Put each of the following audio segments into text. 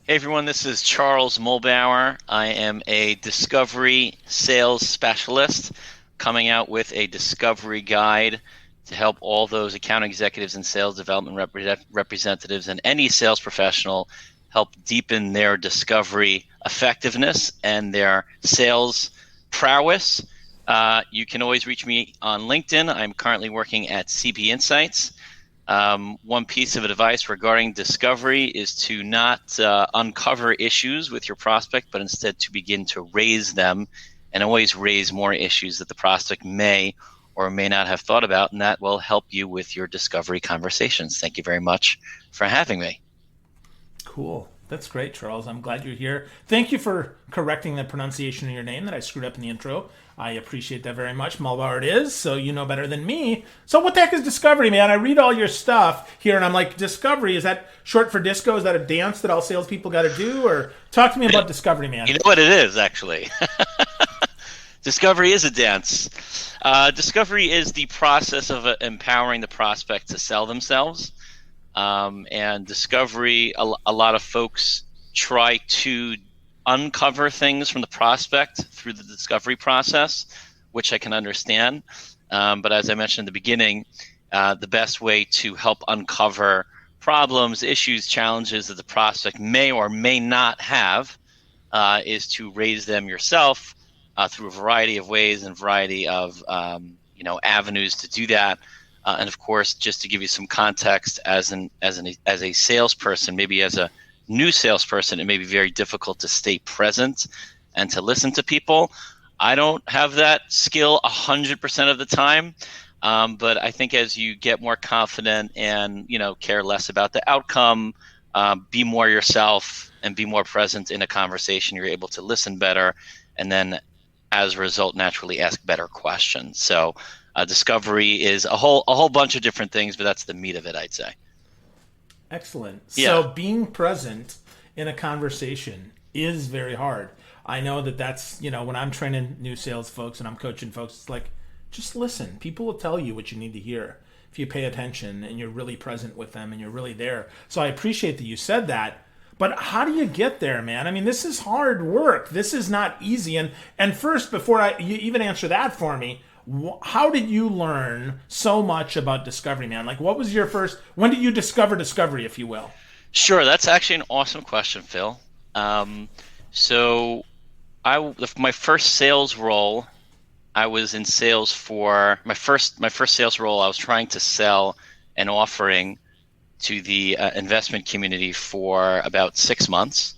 Hey everyone, this is Charles Muhlbauer. I am a discovery sales specialist coming out with a discovery guide to help all those account executives and sales development representatives and any sales professional help deepen their discovery effectiveness and their sales prowess. You can always reach me on LinkedIn. I'm currently working at CB Insights. One piece of advice regarding discovery is to not uncover issues with your prospect, but instead to begin to raise them and always raise more issues that the prospect may or may not have thought about, and that will help you with your discovery conversations. Thank you very much for having me. Cool. That's great, Charles. I'm glad you're here. Thank you for correcting the pronunciation of your name that I screwed up in the intro. I appreciate that very much. Muhlbauer it is, so you know better than me. So what the heck is discovery, man? I read all your stuff here, and I'm like, discovery, is that short for disco? Is that a dance that all salespeople got to do? Or talk to me about discovery, man. You know what it is, actually. Discovery is a dance. Discovery is the process of empowering the prospect to sell themselves. And discovery, a lot of folks try to uncover things from the prospect through the discovery process, which I can understand. But as I mentioned in the beginning, the best way to help uncover problems, issues, challenges that the prospect may or may not have is to raise them yourself through a variety of ways and variety of avenues to do that. And of course, just to give you some context, as a salesperson, maybe as a new salesperson, it may be very difficult to stay present and to listen to people. I don't have that skill 100% of the time, but I think as you get more confident and care less about the outcome, be more yourself and be more present in a conversation, you're able to listen better, and then as a result, naturally ask better questions. So. Discovery is a whole bunch of different things, but that's the meat of it, I'd say. Excellent. Yeah. So being present in a conversation is very hard. I know that's, when I'm training new sales folks and I'm coaching folks, it's like, just listen. People will tell you what you need to hear if you pay attention and you're really present with them and you're really there. So I appreciate that you said that. But how do you get there, man? I mean, this is hard work. This is not easy. And first, before you even answer that for me, how did you learn so much about discovery, man? Like, what was when did you discover discovery, if you will? Sure, that's actually an awesome question, Phil. So my first sales role, I was in sales for my first sales role. I was trying to sell an offering to the investment community for about 6 months,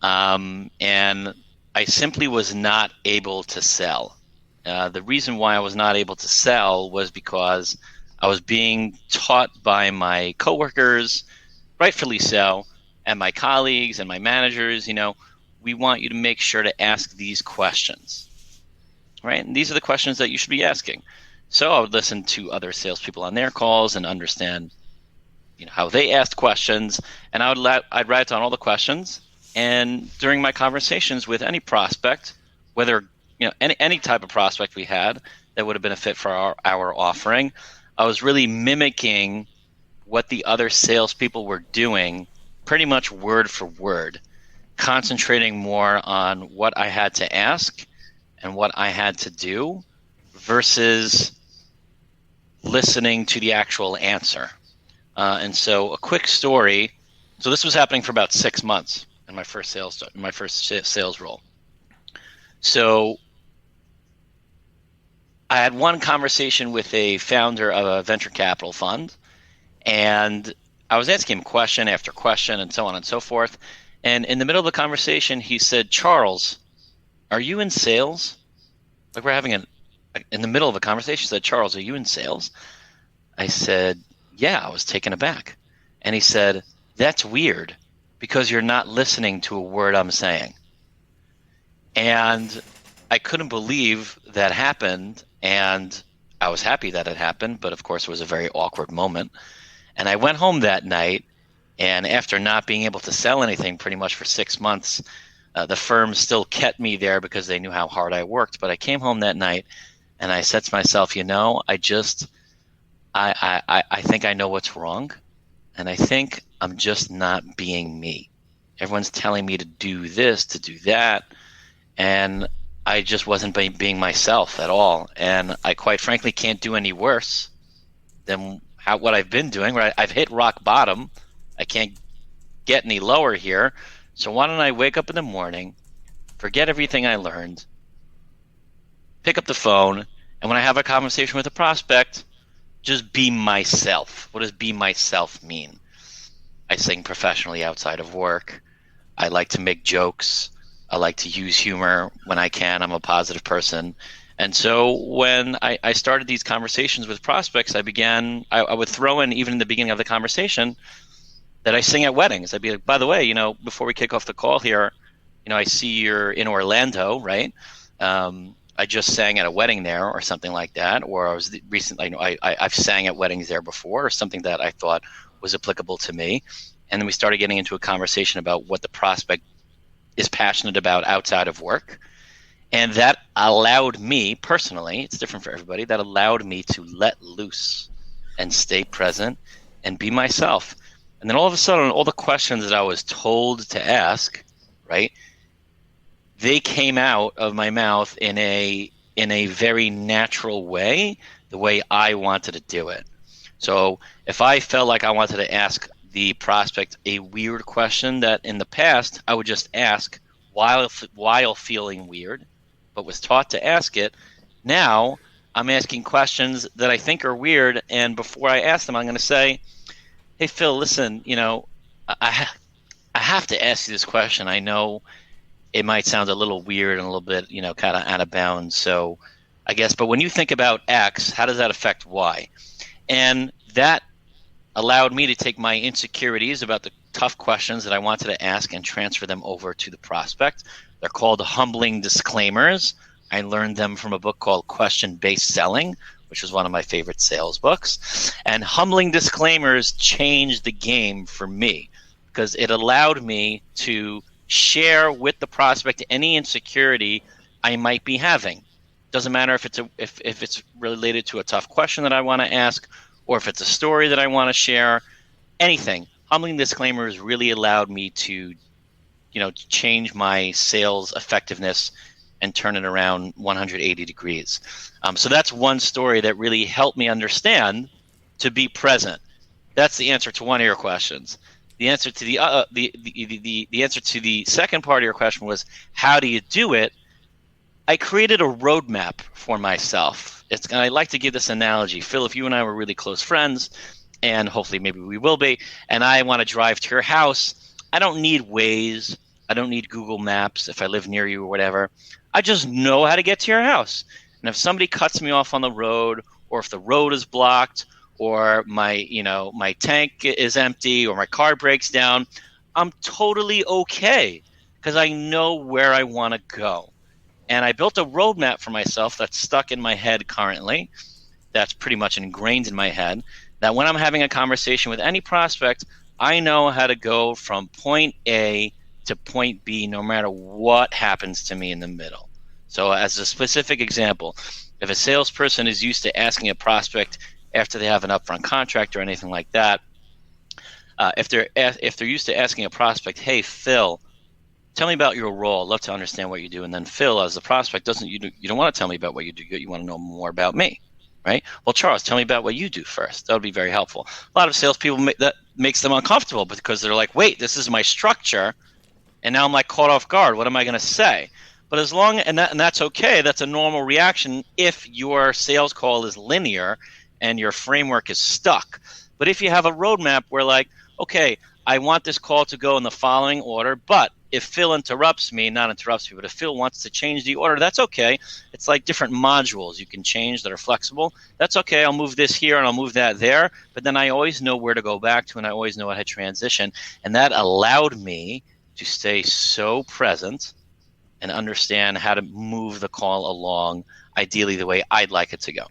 and I simply was not able to sell. The reason why I was not able to sell was because I was being taught by my coworkers, rightfully so, and my colleagues and my managers, we want you to make sure to ask these questions, right? And these are the questions that you should be asking. So I would listen to other salespeople on their calls and understand, how they asked questions, and I'd write down all the questions. And during my conversations with any prospect, whether any type of prospect we had that would have been a fit for our offering, I was really mimicking what the other salespeople were doing, pretty much word for word, concentrating more on what I had to ask and what I had to do versus listening to the actual answer. And so a quick story. So this was happening for about 6 months in my first sales role. So I had one conversation with a founder of a venture capital fund, and I was asking him question after question and so on and so forth. And in the middle of the conversation, he said, "Charles, are you in sales?" Like we're having in the middle of a conversation, he said, "Charles, are you in sales?" I said, "Yeah," I was taken aback. And he said, "That's weird because you're not listening to a word I'm saying." And I couldn't believe that happened, and I was happy that it happened, but of course it was a very awkward moment. And I went home that night, and after not being able to sell anything pretty much for 6 months, the firm still kept me there because they knew how hard I worked. But I came home that night, and I said to myself, I think I know what's wrong, and I think I'm just not being me. Everyone's telling me to do this, to do that. And I just wasn't being myself at all. And I quite frankly can't do any worse than what I've been doing. Right? I've hit rock bottom. I can't get any lower here. So why don't I wake up in the morning, forget everything I learned, pick up the phone, and when I have a conversation with a prospect, just be myself. What does be myself mean? I sing professionally outside of work. I like to make jokes. I like to use humor when I can. I'm a positive person. And so when I started these conversations with prospects, I would throw in, even in the beginning of the conversation, that I sing at weddings. I'd be like, by the way, before we kick off the call here, I see you're in Orlando, right? I just sang at a wedding there or something like that. Or I was recently, I've sang at weddings there before, or something that I thought was applicable to me. And then we started getting into a conversation about what the prospect is passionate about outside of work. And that allowed me personally, it's different for everybody, that allowed me to let loose and stay present and be myself. And then all of a sudden, all the questions that I was told to ask, right, they came out of my mouth in a very natural way, the way I wanted to do it. So if I felt like I wanted to ask the prospect a weird question that in the past I would just ask while feeling weird, but was taught to ask it, now I'm asking questions that I think are weird, and before I ask them, I'm going to say, hey, Phil, listen, I have to ask you this question. I know it might sound a little weird and a little bit, kind of out of bounds. So I guess, but when you think about X, how does that affect Y? And that allowed me to take my insecurities about the tough questions that I wanted to ask and transfer them over to the prospect. They're called humbling disclaimers. I learned them from a book called Question-Based Selling, which was one of my favorite sales books. And humbling disclaimers changed the game for me because it allowed me to share with the prospect any insecurity I might be having. Doesn't matter if it's related to a tough question that I want to ask, or if it's a story that I want to share, anything. Humbling disclaimers really allowed me to, change my sales effectiveness and turn it around 180 degrees. So that's one story that really helped me understand to be present. That's the answer to one of your questions. The answer to the answer to the second part of your question was, how do you do it? I created a roadmap for myself. And I like to give this analogy. Phil, if you and I were really close friends, and hopefully maybe we will be, and I want to drive to your house, I don't need Waze. I don't need Google Maps if I live near you or whatever. I just know how to get to your house. And if somebody cuts me off on the road, or if the road is blocked, or my tank is empty, or my car breaks down, I'm totally okay because I know where I want to go. And I built a roadmap for myself that's stuck in my head currently, that's pretty much ingrained in my head, that when I'm having a conversation with any prospect, I know how to go from point A to point B no matter what happens to me in the middle. So as a specific example, if a salesperson is used to asking a prospect after they have an upfront contract or anything like that, if they're used to asking a prospect, hey, Phil, tell me about your role. I'd love to understand what you do. And then Phil, as the prospect, you don't want to tell me about what you do. You want to know more about me, right? Well, Charles, tell me about what you do first. That would be very helpful. A lot of salespeople that makes them uncomfortable because they're like, wait, this is my structure, and now I'm like caught off guard. What am I going to say? But and that's okay. That's a normal reaction if your sales call is linear and your framework is stuck. But if you have a roadmap where like, okay, I want this call to go in the following order, but if Phil but if Phil wants to change the order, that's okay. It's like different modules you can change that are flexible. That's okay. I'll move this here and I'll move that there. But then I always know where to go back to and I always know how to transition. And that allowed me to stay so present and understand how to move the call along, ideally the way I'd like it to go.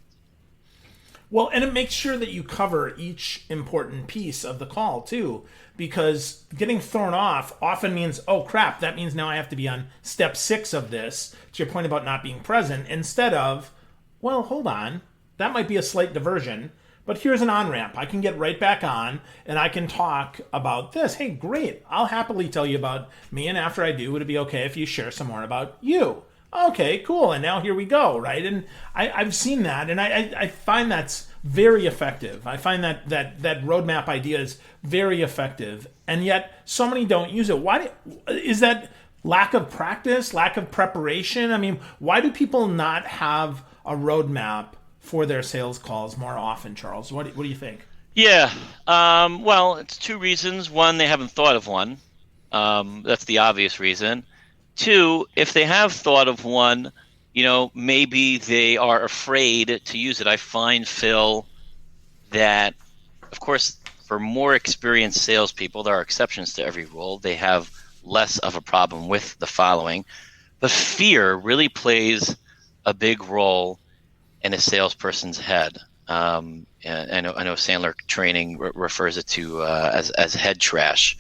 Well, and it makes sure that you cover each important piece of the call, too, because getting thrown off often means, oh, crap, that means now I have to be on step 6 of this, to your point about not being present, instead of, well, hold on, that might be a slight diversion but here's an on-ramp. I can get right back on and I can talk about this. Hey, great. I'll happily tell you about me, and after I do, would it be okay if you share some more about you? Okay, cool. And now here we go, right? And I've seen that, and I find that's very effective. I find that roadmap idea is very effective, and yet so many don't use it. Why is that? Lack of practice, lack of preparation? I mean, why do people not have a roadmap for their sales calls more often, Charles? What do you think? Yeah. Well, it's two reasons. One, they haven't thought of one. That's the obvious reason. Two, if they have thought of one, maybe they are afraid to use it. I find, Phil, that, of course, for more experienced salespeople, there are exceptions to every rule. They have less of a problem with the following. But fear really plays a big role in a salesperson's head. And I know Sandler training refers it to as head trash.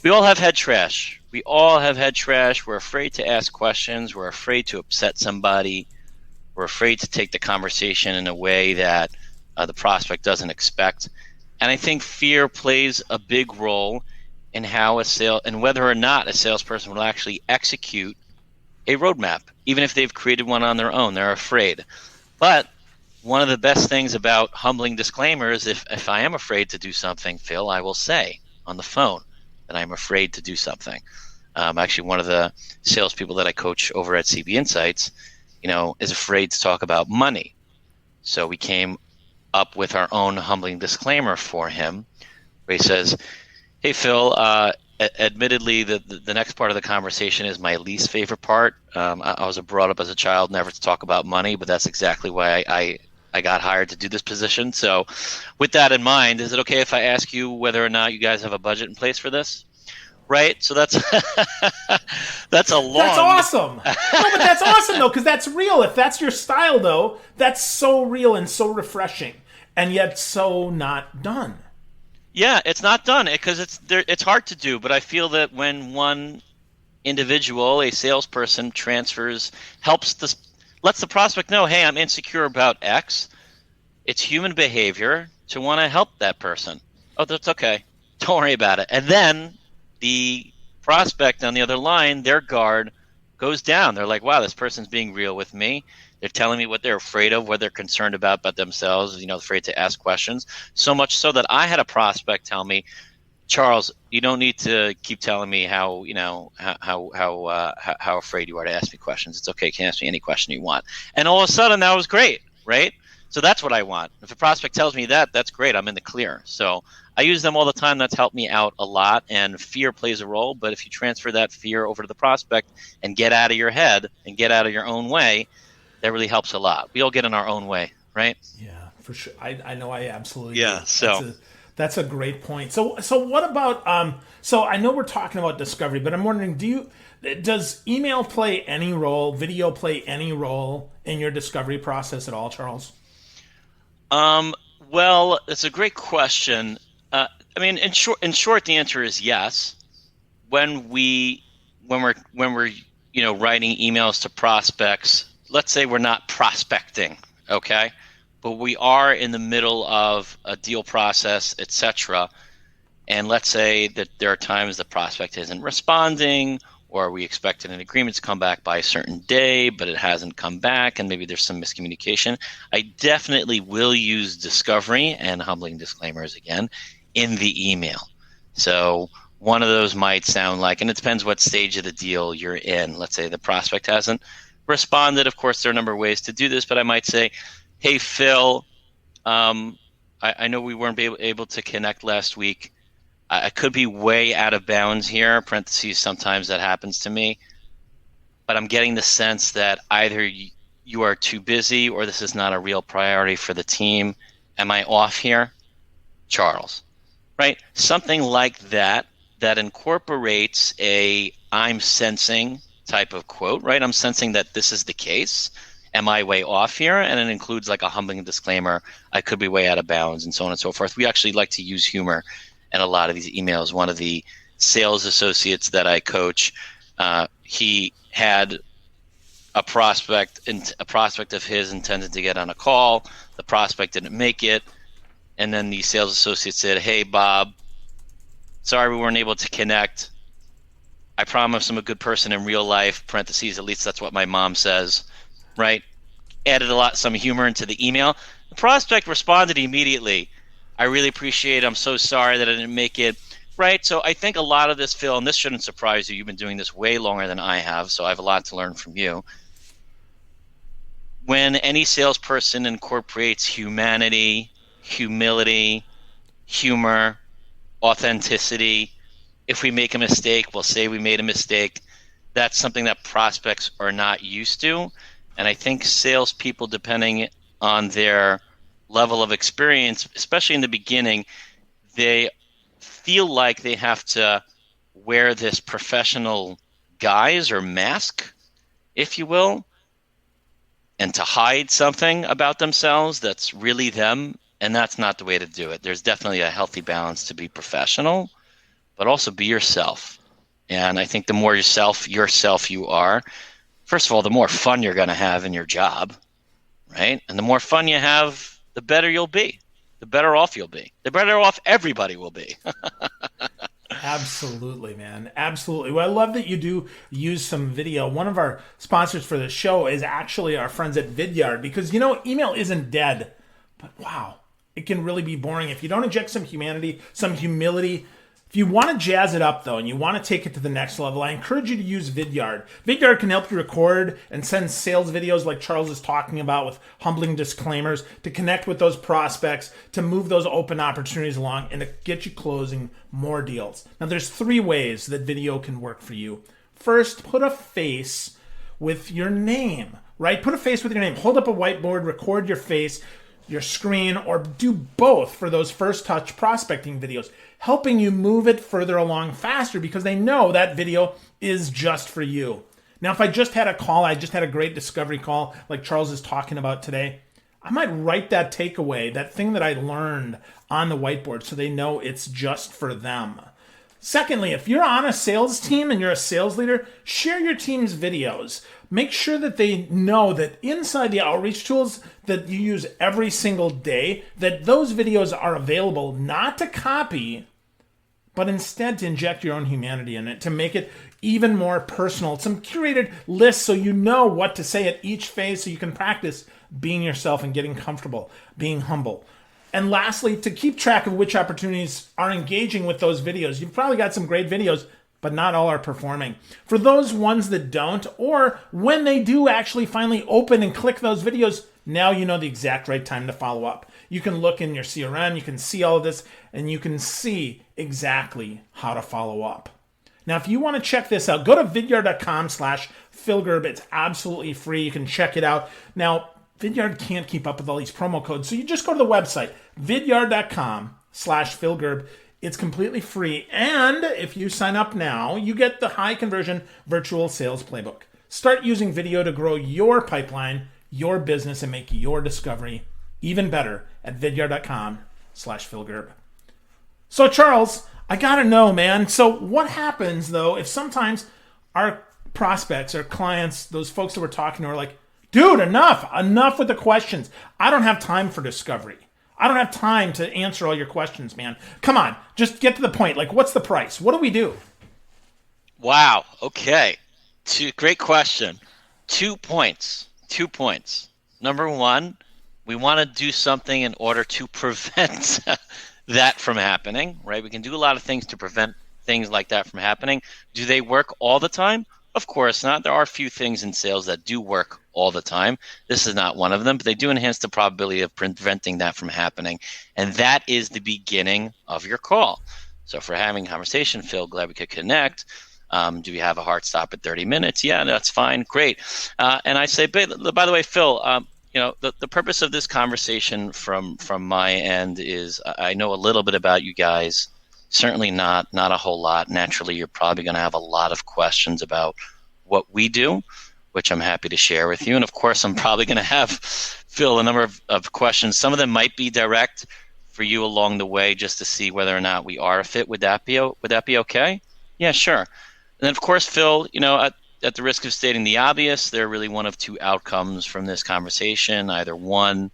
We all have head trash. We're afraid to ask questions. We're afraid to upset somebody. We're afraid to take the conversation in a way that the prospect doesn't expect. And I think fear plays a big role in how and whether or not a salesperson will actually execute a roadmap, even if they've created one on their own. They're afraid. But one of the best things about humbling disclaimers, if I am afraid to do something, Phil, I will say on the phone that I'm afraid to do something. Actually, one of the salespeople that I coach over at CB Insights, is afraid to talk about money. So we came up with our own humbling disclaimer for him, where he says, "Hey, Phil, admittedly, the next part of the conversation is my least favorite part. I was brought up as a child never to talk about money, but that's exactly why I got hired to do this position. So with that in mind, is it okay if I ask you whether or not you guys have a budget in place for this?" Right? So that's that's a long... That's awesome. No, but that's awesome, though, because that's real. If that's your style, though, that's so real and so refreshing, and yet so not done. Yeah, it's not done because it's hard to do. But I feel that when one individual, a salesperson, lets the prospect know, hey, I'm insecure about X. It's human behavior to want to help that person. Oh, that's okay. Don't worry about it. And then the prospect on the other line, their guard goes down. They're like, wow, this person's being real with me. They're telling me what they're afraid of, what they're concerned about themselves, afraid to ask questions. So much so that I had a prospect tell me, Charles, you don't need to keep telling me how afraid you are to ask me questions. It's okay. You can ask me any question you want. And all of a sudden, that was great, right? So that's what I want. If a prospect tells me that, that's great. I'm in the clear. So I use them all the time. That's helped me out a lot. And fear plays a role. But if you transfer that fear over to the prospect and get out of your head and get out of your own way, that really helps a lot. We all get in our own way, right? Yeah, for sure. I know I absolutely do. So that's a great point. So what about so I know we're talking about discovery, but I'm wondering, does email play any role, video play any role in your discovery process at all, Charles? Well, it's a great question. In short, the answer is yes. When we're writing emails to prospects, let's say we're not prospecting, okay, but we are in the middle of a deal process, etc. And let's say that there are times the prospect isn't responding, or we expected an agreement to come back by a certain day, but it hasn't come back, and maybe there's some miscommunication. I definitely will use discovery and humbling disclaimers again in the email. So one of those might sound like, and it depends what stage of the deal you're in. Let's say the prospect hasn't responded. Of course, there are a number of ways to do this, but I might say, hey, Phil, I know we weren't able to connect last week. I could be way out of bounds here, parentheses, sometimes that happens to me, but I'm getting the sense that either you are too busy or this is not a real priority for the team. Am I off here? Charles, right? Something like that incorporates a I'm sensing type of quote, right? I'm sensing that this is the case. Am I way off here? And it includes like a humbling disclaimer. I could be way out of bounds and so on and so forth. We actually like to use humor in a lot of these emails. One of the sales associates that I coach, he had a prospect of his intended to get on a call. The prospect didn't make it. and then the sales associate said, "Hey, Bob, sorry we weren't able to connect. I promise I'm a good person in real life," parentheses, at least that's what my mom says, right? Added some humor into the email. The prospect responded immediately. "I really appreciate it. I'm so sorry that I didn't make it." Right? So I think a lot of this, Phil, and this shouldn't surprise you. You've been doing this way longer than I have, so I have a lot to learn from you. When any salesperson incorporates humanity, humility, humor, authenticity, if we make a mistake, we'll say we made a mistake. That's something that prospects are not used to. And I think salespeople, depending on their level of experience, especially in the beginning, they feel like they have to wear this professional guise or mask, if you will, and to hide something about themselves that's really them. And that's not the way to do it. There's definitely a healthy balance to be professional, but also be yourself. And I think the more yourself you are, first of all, the more fun you're going to have in your job, right? And the more fun you have, the better you'll be, the better off you'll be, the better off everybody will be. Absolutely, man. Absolutely. Well, I love that you do use some video. One of our sponsors for the show is actually our friends at Vidyard, because, email isn't dead, but wow, it can really be boring if you don't inject some humanity, some humility. If you want to jazz it up, though, and you want to take it to the next level, I encourage you to use Vidyard. Vidyard can help you record and send sales videos like Charles is talking about, with humbling disclaimers, to connect with those prospects, to move those open opportunities along, and to get you closing more deals. Now, there's 3 ways that video can work for you. First, put a face with your name, right? Put a face with your name. Hold up a whiteboard, record your face, your screen, or do both for those first touch prospecting videos, helping you move it further along faster because they know that video is just for you. Now, if I just had a great discovery call like Charles is talking about today, I might write that takeaway, that thing that I learned on the whiteboard, so they know it's just for them. Secondly, if you're on a sales team and you're a sales leader, share your team's videos. Make sure that they know that inside the outreach tools that you use every single day, that those videos are available not to copy, but instead to inject your own humanity in it, to make it even more personal. Some curated lists so you know what to say at each phase, so you can practice being yourself and getting comfortable, being humble. And lastly, to keep track of which opportunities are engaging with those videos. You've probably got some great videos, but not all are performing. For those ones that don't, or when they do actually finally open and click those videos, now you know the exact right time to follow up. You can look in your CRM, you can see all of this, and you can see exactly how to follow up. Now, if you want to check this out, go to vidyard.com/philgerb. It's absolutely free. You can check it out. Now, Vidyard can't keep up with all these promo codes, so you just go to the website, vidyard.com/philgerb. It's completely free, and if you sign up now, you get the high conversion virtual sales playbook. Start using video to grow your pipeline, your business, and make your discovery even better at vidyard.com/philgerb. So, Charles, I gotta know, man. So what happens, though, if sometimes our prospects, our clients, those folks that we're talking to are like, dude, enough with the questions. I don't have time for discovery. I don't have time to answer all your questions, man. Come on, just get to the point. Like, what's the price? What do we do? Wow. Okay. Great question. 2 points. Number one, we want to do something in order to prevent that from happening, right? We can do a lot of things to prevent things like that from happening. Do they work all the time? Of course not. There are a few things in sales that do work all the time. This is not one of them, but they do enhance the probability of preventing that from happening. And that is the beginning of your call. So if we're having a conversation, Phil, glad we could connect. Do we have a hard stop at 30 minutes? Yeah, that's fine. Great. And I say, by the way, Phil, the purpose of this conversation from my end is I know a little bit about you guys. Certainly not a whole lot. Naturally, you're probably going to have a lot of questions about what we do, which I'm happy to share with you. And of course, I'm probably going to have, Phil, a number of questions. Some of them might be direct for you along the way, just to see whether or not we are a fit. Would that be okay? Yeah, sure. And then, of course, Phil, at the risk of stating the obvious, there are really one of 2 outcomes from this conversation. Either one,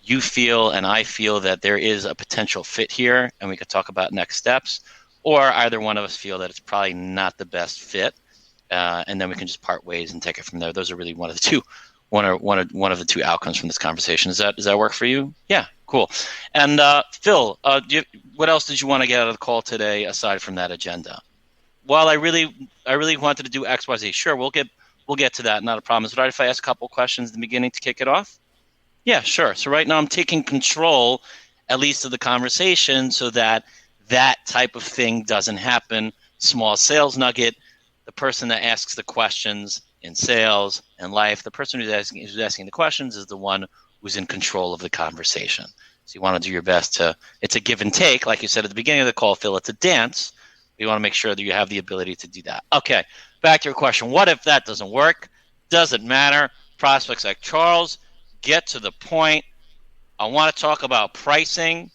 you feel and I feel that there is a potential fit here and we could talk about next steps, or either one of us feel that it's probably not the best fit, and then we can just part ways and take it from there. Those are really one of the two, one of the two outcomes from this conversation. Does that work for you? Yeah, cool. And Phil, what else did you want to get out of the call today aside from that agenda? Well, I really wanted to do X, Y, Z. Sure, we'll get to that. Not a problem. Is it all right if I ask a couple questions in the beginning to kick it off? Yeah, sure. So right now I'm taking control, at least of the conversation, so that that type of thing doesn't happen. Small sales nugget: the person that asks the questions in sales and life, the person who's asking the questions is the one who's in control of the conversation. So you want to do your best to. It's a give and take, like you said at the beginning of the call, Phil. It's a dance. You want to make sure that you have the ability to do that. Okay, back to your question. What if that doesn't work? Doesn't matter. Prospects like Charles, get to the point. I want to talk about pricing.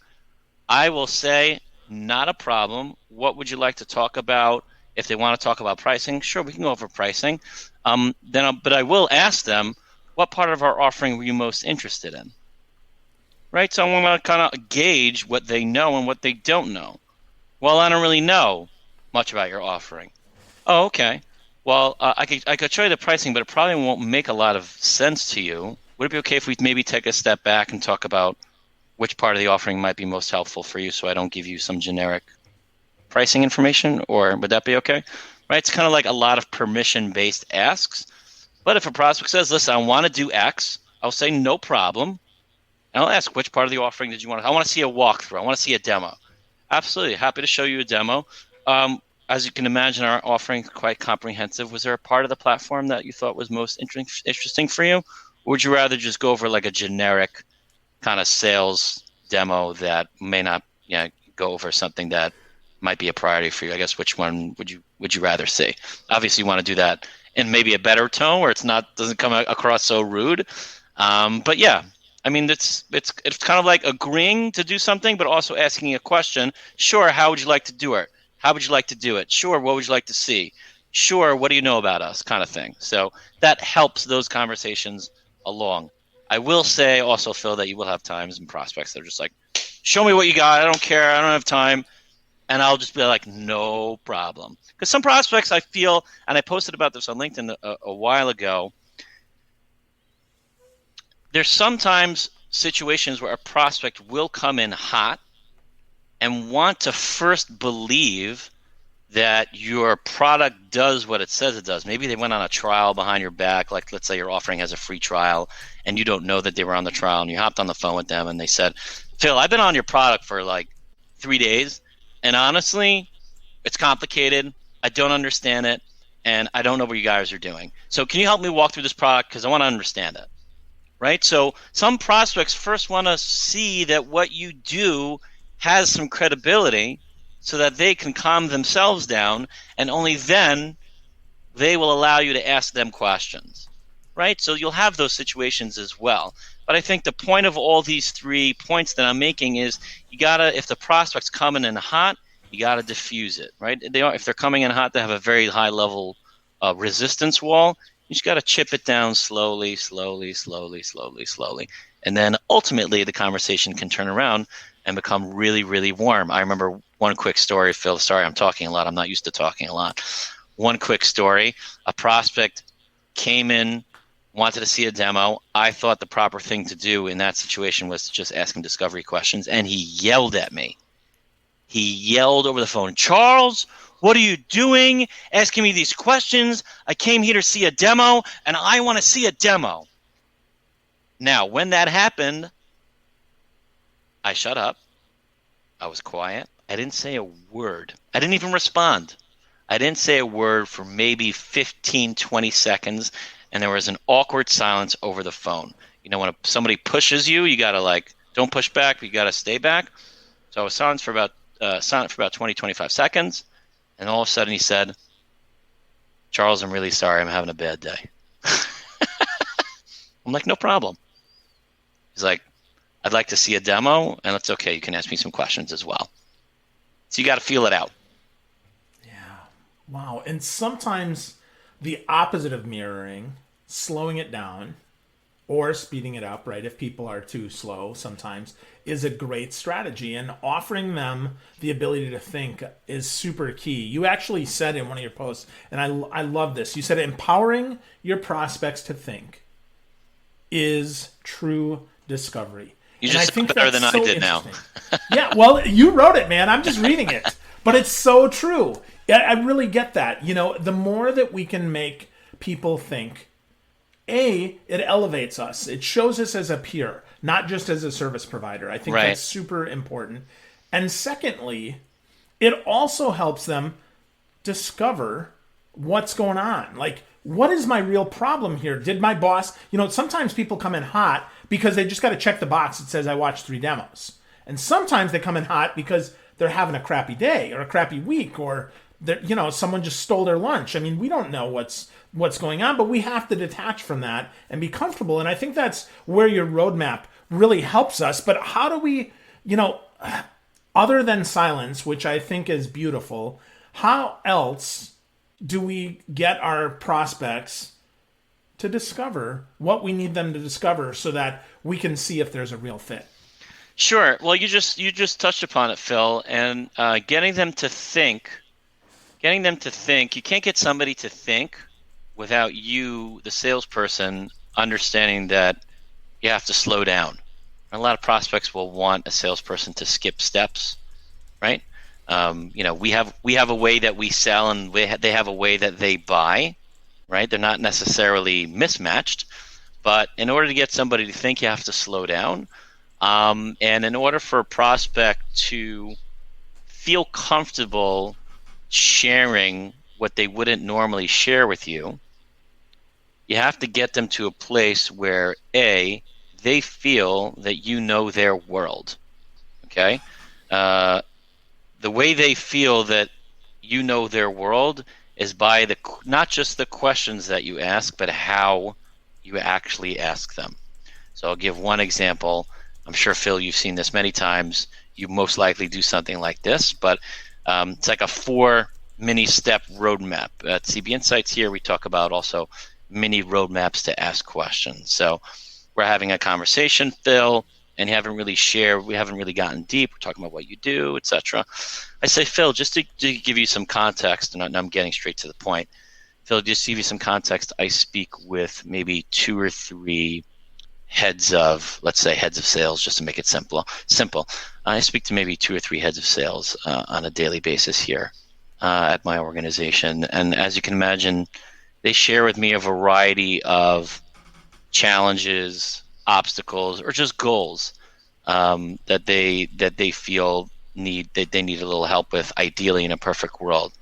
I will say, not a problem. What would you like to talk about? If they want to talk about pricing, sure, we can go over pricing. But I will ask them, what part of our offering were you most interested in? Right? So I want to kind of gauge what they know and what they don't know. Well, I don't really know much about your offering. Oh, okay. Well, I could show you the pricing, but it probably won't make a lot of sense to you. Would it be okay if we maybe take a step back and talk about which part of the offering might be most helpful for you, so I don't give you some generic pricing information? Or would that be okay? Right? It's kind of like a lot of permission-based asks. But if a prospect says, listen, I want to do X, I'll say no problem. And I'll ask, which part of the offering did you want? I want to see a walkthrough. I want to see a demo. Absolutely. Happy to show you a demo. As you can imagine, our offering is quite comprehensive. Was there a part of the platform that you thought was most interesting for you? Or would you rather just go over like a generic kind of sales demo that may not go over something that might be a priority for you? I guess which one would you rather see? Obviously, you want to do that in maybe a better tone where doesn't come across so rude. But yeah. I mean, it's kind of like agreeing to do something, but also asking a question. Sure, how would you like to do it? How would you like to do it? Sure, what would you like to see? Sure, what do you know about us? Kind of thing. So that helps those conversations along. I will say also, Phil, that you will have times and prospects that are just like, show me what you got. I don't care. I don't have time. And I'll just be like, no problem. Because some prospects I feel, and I posted about this on LinkedIn a while ago, there's sometimes situations where a prospect will come in hot and want to first believe that your product does what it says it does. Maybe they went on a trial behind your back, like let's say your offering has a free trial and you don't know that they were on the trial, and you hopped on the phone with them and they said, Phil, I've been on your product for like 3 days, and honestly, it's complicated. I don't understand it, and I don't know what you guys are doing. So can you help me walk through this product because I want to understand it? Right? So some prospects first want to see that what you do has some credibility so that they can calm themselves down, and only then they will allow you to ask them questions. Right? So you'll have those situations as well. But I think the point of all these 3 points that I'm making is you got to, if the prospect's coming in hot, you got to diffuse it. Right? If they're coming in hot, they have a very high level resistance wall. You just got to chip it down slowly. And then ultimately the conversation can turn around and become really, really warm. I remember one quick story, Phil. Sorry, I'm talking a lot. I'm not used to talking a lot. One quick story. A prospect came in, wanted to see a demo. I thought the proper thing to do in that situation was to just ask him discovery questions, and he yelled at me. He yelled over the phone, Charles, what are you doing asking me these questions? I came here to see a demo, and I want to see a demo. Now, when that happened, I shut up. I was quiet. I didn't say a word. I didn't even respond. I didn't say a word for maybe 15, 20 seconds, and there was an awkward silence over the phone. You know, when somebody pushes you, you got to don't push back, but you got to stay back. So I was silent for about 20, 25 seconds. And all of a sudden he said, Charles, I'm really sorry. I'm having a bad day. I'm like, no problem. He's like, I'd like to see a demo, and it's okay. You can ask me some questions as well. So you got to feel it out. Yeah. Wow. And sometimes the opposite of mirroring, slowing it down, or speeding it up, right? If people are too slow sometimes, is a great strategy. And offering them the ability to think is super key. You actually said in one of your posts, and I love this, you said empowering your prospects to think is true discovery. You And just I said think better that's than so I did now. interesting. Yeah, well, you wrote it, man. I'm just reading it. But it's so true. Yeah, I really get that. The more that we can make people think, it elevates us. It shows us as a peer, not just as a service provider. I think Right. that's super important. And secondly, it also helps them discover what's going on. Like, what is my real problem here? Did my boss, sometimes people come in hot because they just got to check the box that says I watched 3 demos. And sometimes they come in hot because they're having a crappy day or a crappy week, or someone just stole their lunch. I mean, we don't know what's going on, but we have to detach from that and be comfortable. And I think that's where your roadmap really helps us. But how do we, other than silence, which I think is beautiful, how else do we get our prospects to discover what we need them to discover so that we can see if there's a real fit? Sure. Well, you just touched upon it, Phil, and getting them to think. You can't get somebody to think without you, the salesperson, understanding that you have to slow down. A lot of prospects will want a salesperson to skip steps, right? We have a way that we sell, and they have a way that they buy, right? They're not necessarily mismatched, but in order to get somebody to think, you have to slow down. And in order for a prospect to feel comfortable sharing what they wouldn't normally share with you, you have to get them to a place where they feel that you know their world. Okay? The way they feel that you know their world is by not just the questions that you ask, but how you actually ask them. So I'll give one example. I'm sure, Phil, you've seen this many times. You most likely do something like this, but it's like a 4 mini step roadmap. At CB Insights here, we talk about also mini roadmaps to ask questions. So we're having a conversation, Phil, and we haven't really gotten deep. We're talking about what you do, etc. I say, Phil, just to give you some context, and I'm getting straight to the point. Phil, just to give you some context, I speak with maybe 2 or 3 heads of sales, just to make it simple. I speak to maybe 2 or 3 heads of sales on a daily basis here at my organization. And as you can imagine, they share with me a variety of challenges, obstacles, or just goals that they feel they need a little help with, ideally in a perfect world.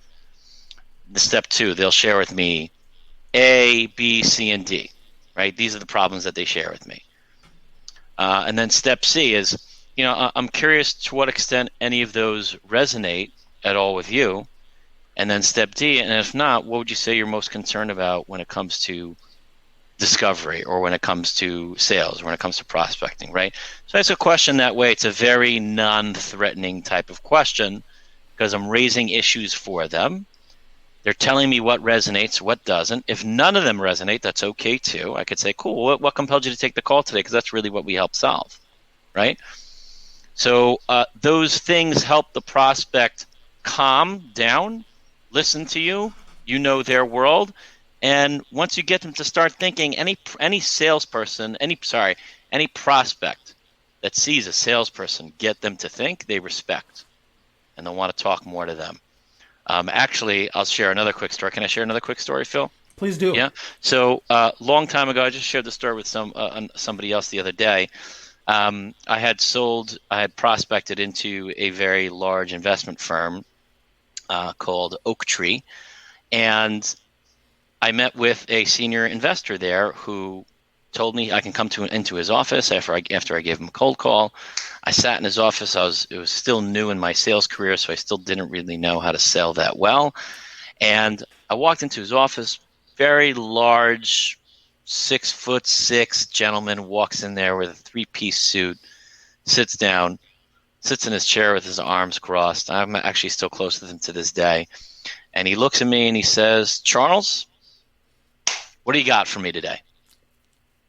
The step 2, they'll share with me A, B, C, and D. Right? These are the problems that they share with me. And then step C is, I'm curious to what extent any of those resonate at all with you. And then step D, and if not, what would you say you're most concerned about when it comes to discovery, or when it comes to sales, or when it comes to prospecting, right? So it's a question that way. It's a very non-threatening type of question because I'm raising issues for them. They're telling me what resonates, what doesn't. If none of them resonate, that's okay too. I could say, cool, what compelled you to take the call today? Because that's really what we help solve, right? So those things help the prospect calm down, listen to you, you know their world. And once you get them to start thinking, any salesperson, any prospect that sees a salesperson get them to think, they respect, and they'll want to talk more to them. Actually, I'll share another quick story. Can I share another quick story, Phil? Please do. Yeah. So long time ago, I just shared the story with somebody else the other day. I had prospected into a very large investment firm called Oaktree, and I met with a senior investor there who told me I can come into his office after I gave him a cold call. I sat in his office. It was still new in my sales career, so I still didn't really know how to sell that well. And I walked into his office, very large, 6'6" gentleman walks in there with a 3-piece suit, sits down, sits in his chair with his arms crossed. I'm actually still close with him to this day. And he looks at me and he says, "Charles, what do you got for me today?"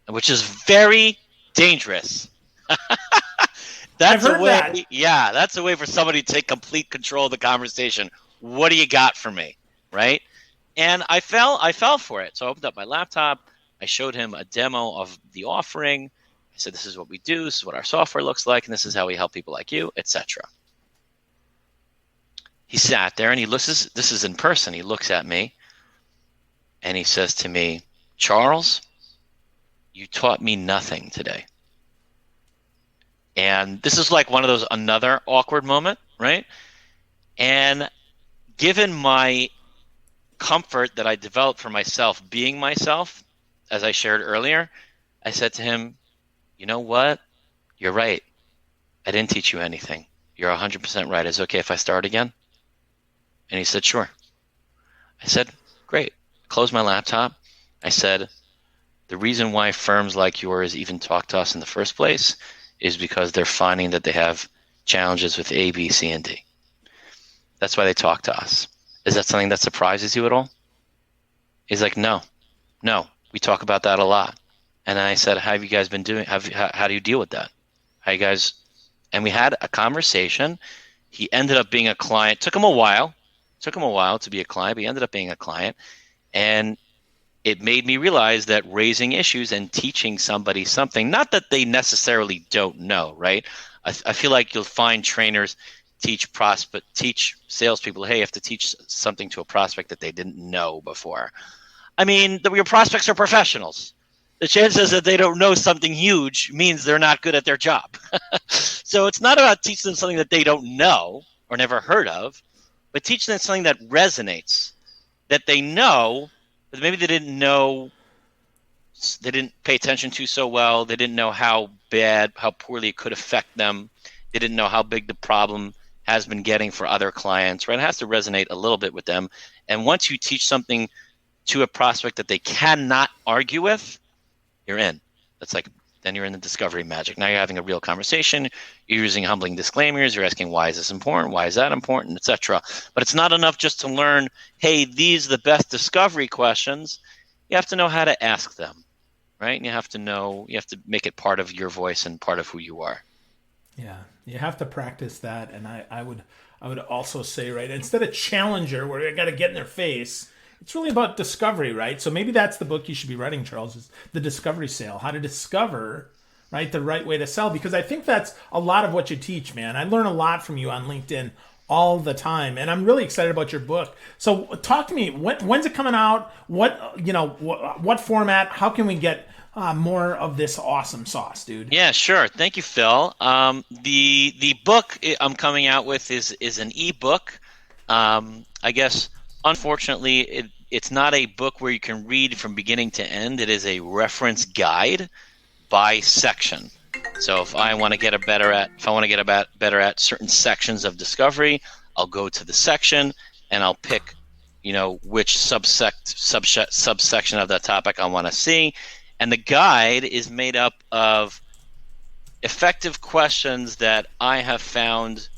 which is very dangerous. I've That's a heard way, that. yeah, that's a way for somebody to take complete control of the conversation. What do you got for me? Right? And I fell for it. So I opened up my laptop. I showed him a demo of the offering. I said, this is what we do. This is what our software looks like. And this is how we help people like you, etc. He sat there and he looks, this is in person. He looks at me and he says to me, Charles, you taught me nothing today. And this is like one of those, another awkward moment, right? And given my comfort that I developed for myself, being myself, as I shared earlier, I said to him, you know what? You're right. I didn't teach you anything. You're 100% right. Is it okay if I start again? And he said, sure. I said, great. Close my laptop. I said, the reason why firms like yours even talk to us in the first place is because they're finding that they have challenges with A, B, C, and D. That's why they talk to us. Is that something that surprises you at all? He's like, no, we talk about that a lot. And then I said, how have you guys been doing? How do you deal with that? How you guys? And we had a conversation. He ended up being a client. Took him a while to be a client, but he ended up being a client. And it made me realize that raising issues and teaching somebody something, not that they necessarily don't know, right? I feel like you'll find trainers teach salespeople, hey, you have to teach something to a prospect that they didn't know before. I mean, your prospects are professionals. The chances that they don't know something huge means they're not good at their job. So it's not about teaching them something that they don't know or never heard of, but teaching them something that resonates, that they know, but maybe they didn't know, they didn't pay attention to so well. They didn't know how poorly it could affect them. They didn't know how big the problem has been getting for other clients, right? It has to resonate a little bit with them. And once you teach something to a prospect that they cannot argue with, you're in. That's like, then you're in the discovery magic. Now you're having a real conversation. You're using humbling disclaimers. You're asking, why is this important? Why is that important? Etc. But it's not enough just to learn, hey, these are the best discovery questions. You have to know how to ask them, right? And you have to make it part of your voice and part of who you are. Yeah, you have to practice that. And I would also say, right, instead of challenger, where you got to get in their face, it's really about discovery, right? So maybe that's the book you should be writing, Charles, is The Discovery Sale, how to discover, right, the right way to sell. Because I think that's a lot of what you teach, man. I learn a lot from you on LinkedIn all the time, and I'm really excited about your book. So talk to me. When's it coming out? What format? How can we get more of this awesome sauce, dude? Yeah, sure. Thank you, Phil. The book I'm coming out with is an ebook. I guess, unfortunately, it's not a book where you can read from beginning to end. It is a reference guide by section. So if I want to get better at certain sections of discovery, I'll go to the section and I'll pick, which subsection of that topic I want to see. And the guide is made up of effective questions that I have found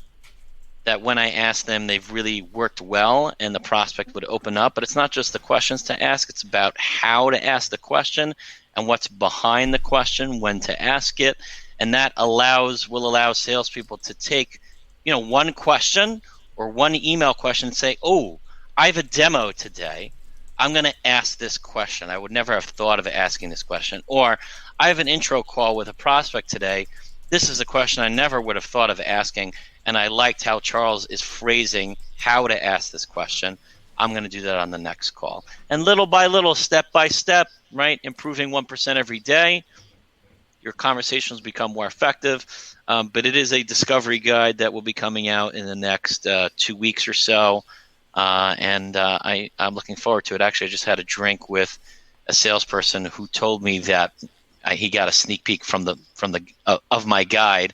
that when I ask them, they've really worked well and the prospect would open up. But it's not just the questions to ask. It's about how to ask the question and what's behind the question, when to ask it. And that will allow salespeople to take, one question or one email question and say, oh, I have a demo today. I'm going to ask this question. I would never have thought of asking this question. Or I have an intro call with a prospect today. This is a question I never would have thought of asking, and I liked how Charles is phrasing how to ask this question. I'm going to do that on the next call. And little by little, step by step, right, improving 1% every day, your conversations become more effective. But it is a discovery guide that will be coming out in the next 2 weeks or so. And I'm looking forward to it. Actually, I just had a drink with a salesperson who told me that he got a sneak peek of my guide,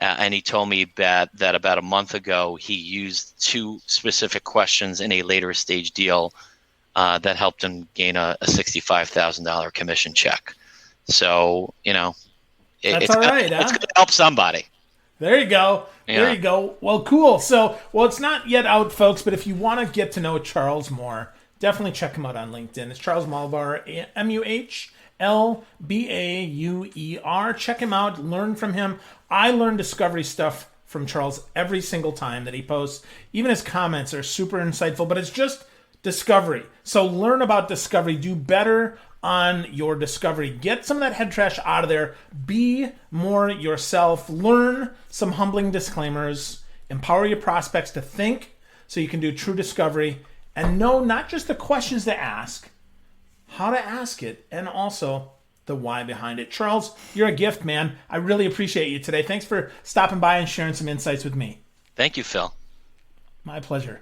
and he told me that about a month ago he used 2 specific questions in a later stage deal that helped him gain a $65,000 commission check. So it's all right. It's going to help somebody. There you go. Yeah. There you go. Well, cool. So, it's not yet out, folks, but if you want to get to know Charles more, definitely check him out on LinkedIn. It's Charles Muhlbauer, Lbauer. Check him out. Learn from him. I learn discovery stuff from Charles every single time that he posts. Even his comments are super insightful, but it's just discovery. So learn about discovery. Do better on your discovery. Get some of that head trash out of there. Be more yourself. Learn some humbling disclaimers. Empower your prospects to think so you can do true discovery, and know not just the questions to ask, how to ask it, and also the why behind it. Charles, you're a gift, man. I really appreciate you today. Thanks for stopping by and sharing some insights with me. Thank you, Phil. My pleasure.